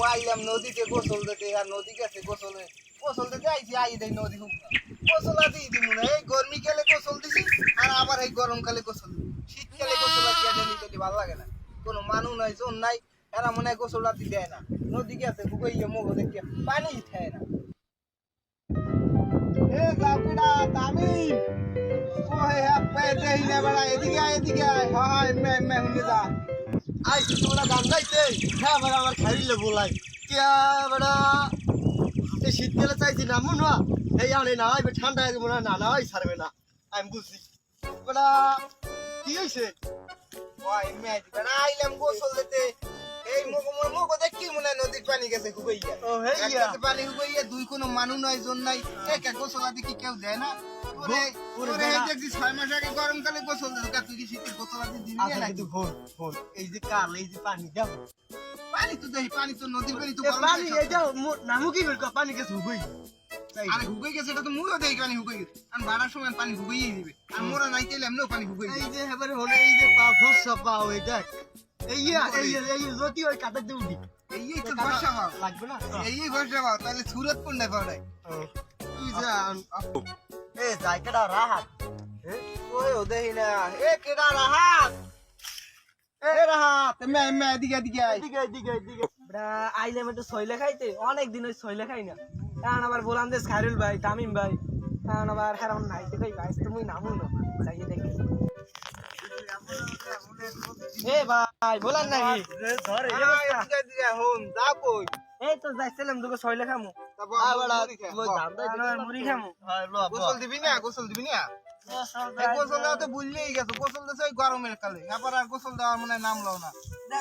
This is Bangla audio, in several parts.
আইলাম নদীতে গোসল দিতে আর নদী গেছে গোসল দিতে আইছি আই দেই নদী হুক গোসল দিয়ে দিব না এই গরমি কালে গোসল দিছি আর আবার এই গরমকালে গোসল দিই শীতকালে গোসল দিয়ে দিতে ভালো লাগে না কোনো মানুষ নাই জন নাই এরা মনে হয় গোসল দিতে দেয় না নদী গেছে হুকাইয়া মুখ দেখে পানি খায় না এ গাপিড়া তামি ওই আপে দেই না বড়া এদিকে আয় হয় মে হুনে যা আই কি তোমরা গান গাইতে হ্যাঁ বড় আমার খাইলে বলাই কিয়া বড় এই শীতকালে চাইছি না মন না এই আনে না এই ঠান্ডা মনে না না ওই ছাড়বে না আমি বুঝছি বড় কি হইছে ওই মে বড়া আইলাম গোসল দিতে এই মুখ দেখি মনে নদীর পানি গেছে হুকাইয়া ও হেইয়া পানি হুকাইয়া দুই কোনো মানুষ নাই জন নাই একা গোসল দিকে কেউ যায় না ওরে দেখছি 6 মাস আগে গরমকালে গোসল দিতে তুই কি শীতের গোসল দিতে দিবি না কিন্তু ফোন এই যে কাল এই যে পানি দাও পানি তো দেই পানি তো নদীর পানি তো পানি এই দাও নামু কি বের পানি কে হুবই আরে হুকাই গেছে এটা তো মুইও দেই পানি হুকাই গেছে আর বাড়ার সময় পানি হুকাইই দিবে আর মোরা নাই তেলে এমনিও পানি হুকাই এই যে এবারে হলো এই যে পা ফসা পাও এই দেখ এই যদি ওই কাটা দিয়ে উঠি এই তো বর্ষা ভাব লাগবে না এই বর্ষা ভাব তাহলে সুরত কোন নাই পাওয়াই তুই জান এ জায়গাটা রাহাত ওই ও দেই না এ কেডা রাহাত এ রাহাত মে এদিকে আয় দিকে ব্রা আইলে আমি তো সইলে খাইতে অনেক দিন ওই সইলে খাই না এখন আবার বললাম যে খায়রুল ভাই তামিম ভাই এখন আবার হেরাম নাইতে খাই গাইস তুমি নামু না যাইয়ে দেখি এ ভাই বলার নাকি ধরে এদিকে হন যা কই এই তো যাইছিলাম তোকে সইলে খামু মুড়ি খামু গোসল দিবি না গোসল দেওয়া তো ভুললেই গেছো গোসল দিছে ওই গরমের কালে এরপর আর গোসল দেওয়ার মনে নাম লও না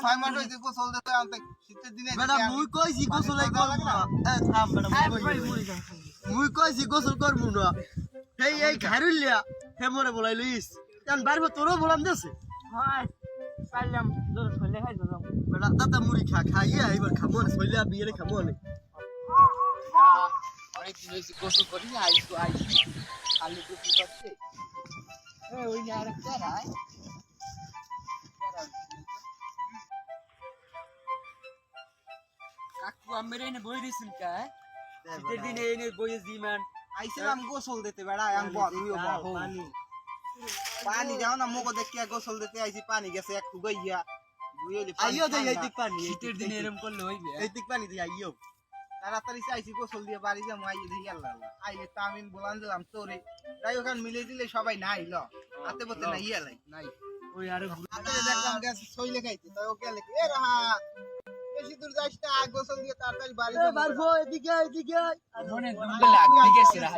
6 মাস হইছে গোসল দিতে আনতে শীতের দিনে বেটা মুই কইছি গোসল করব না এ থাম বেটা মুই কইছি গোসল করব না এই খাইরুলিয়া হে মরে বলাই লইস কারণ বারবার তোরও বলাম দেছে হয় পাইলাম তোর সইলে খাই দিলাম বেটা দাদা মুড়ি খাইয়া এবার খামো না সইলা বিয়ে খামো না অনেক দিন হইছে গোসল করি আইছো খালি গোসল করতে ওই নিয়ে আরেকটা রায় কাকু আমরা এনে বই দিছেন কা শীতের দিনে এনে বইয়ে জিমান আইছিলাম গোসল দিতে বেড়া আমি তুইও পানি যাও না মুখ দেখে গোসল দিতে আইছি পানি গেছে এক হুগাইয়া আইও দে এই দিক পানি শীতের দিনে এরকম করলে হইবে এই দিক পানি দি আইও তাড়াতাড়ি আইছি গোসল দিয়ে বাড়ি যাবো আইয়ে দেখি আল্লাহ আইলে তামিন বলান দিলাম তোরে তাই ওখানে মিলে দিলে সবাই নাই ল হাতে পথে নাই লাই নাই ওই আরে দেখলাম গেছে সইলে খাইতে তাই ওকে লেখে এ রাহা বেশি দূর যাইস না গোসল দিয়ে তাড়াতাড়ি বাড়ি এ যাবো বারফো এদিকে মনে দুমকে লাগতে গেছে রা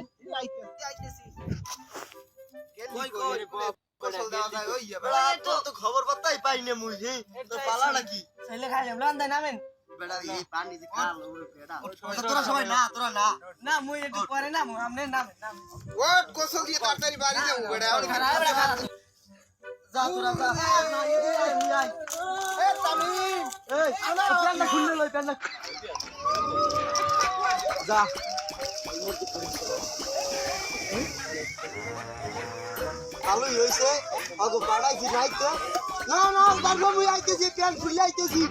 গোসল দেওয়া যায় ওই বেটা তোর তো খবর পাতাই পাই না মুই হে তোর পালা নাকি সইলে খাইলাম লন দেন নামেন বেটা এই পানি দি কাল ওরে বেটা তোরা সবাই না তোরা না না মুই একটু পরে নাম আমনে নাম ওট গোসল দিয়ে তাড়াতাড়ি বাড়ি যাবো বেটা যা তোরা যা না এই আই এ তামিম এই প্যান্ডা খুললে লই প্যান্ডা যা ভালোই হয়েছে আগো পাড়াইছি যাইতে না বারবার মুই আইতেছি প্যান্ট খুলে আইতেছি